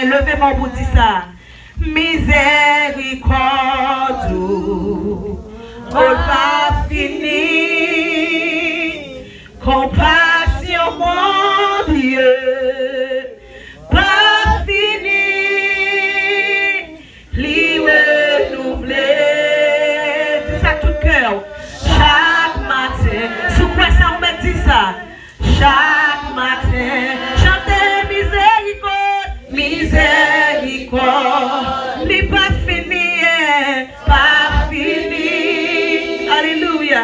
Levez mon bout, dit ça. Miséricorde, pas fini. Compassion, mon Dieu, pas fini. Lui renouveler. Dis ça tout cœur. Chaque matin. Sous quoi ça on me dit ça? Chaque matin. Chantez miséricorde, miséricorde. Lui pas fini, pas fini. Alléluia.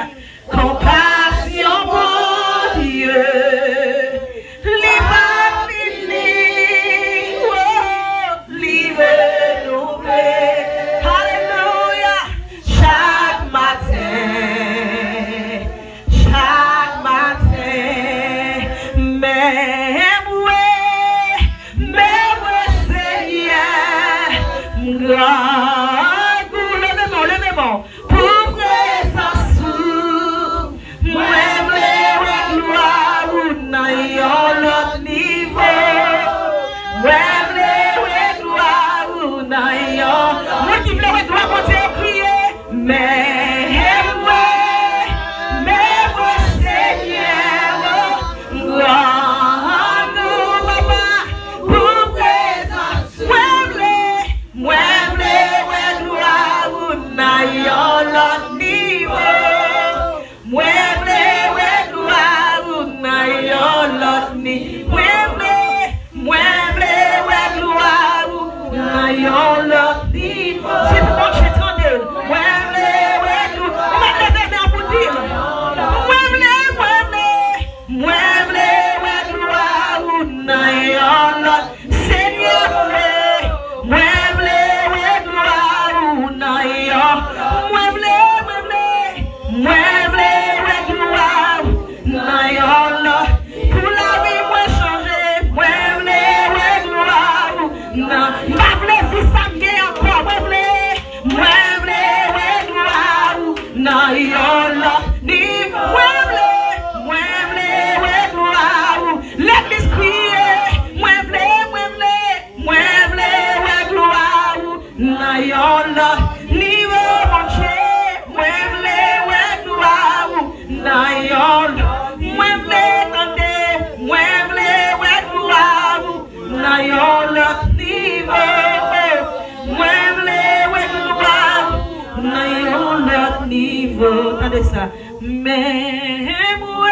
Compassion, mon Dieu. Lui pas fini. Oh, lui renouveler. Alléluia. Chaque matin. Chaque matin. Même Seigneur. Levez-moi. Pour présence. Moi, gloire ou n'ayons l'autre niveau. Moi, gloire ou n'ayons. Moi qui voulais gloire, mon Dieu, crier. Mais moi, Seigneur, gloire nous, papa, pour présence. Moi, gloire ou n'ayons l'autre niveau. Moi, gloire ou n'ayons l'autre niveau. Moi, gloire ou n'ayons l'autre niveau. C'est pour moi que je t'entends. Moi, gloire. On va lever dans pour dire. Moi, gloire ou n'ayons l'autre. Seigneur, moi, gloire ou n'ayons. Moi, gloire ou n'ayons l'autre. Pour la vie, moi, changer. Moi, gloire ou n'ayons. Pas vouloir ça bien encore. Moi, gloire ou n'ayons l'autre. L'église crie, moi gloire ou n'ayons l'autre niveau, mon Dieu, moi gloire ou n'ayons l'autre, moi gloire ou n'ayons l'autre niveau, moi gloire ou n'ayons l'autre niveau, attendez ça, mais moi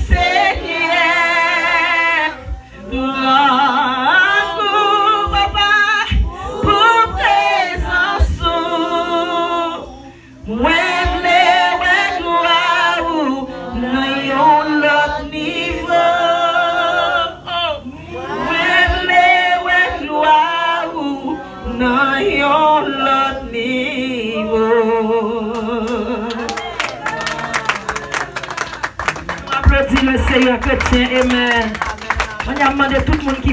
Seigneur, gloire pour papa, pour présence. Moi, gloire ou n'ayons l'autre niveau. Moi, gloire ou n'ayons l'autre niveau. Applaudis le Seigneur chrétien, amen. On a demandé tout le monde qui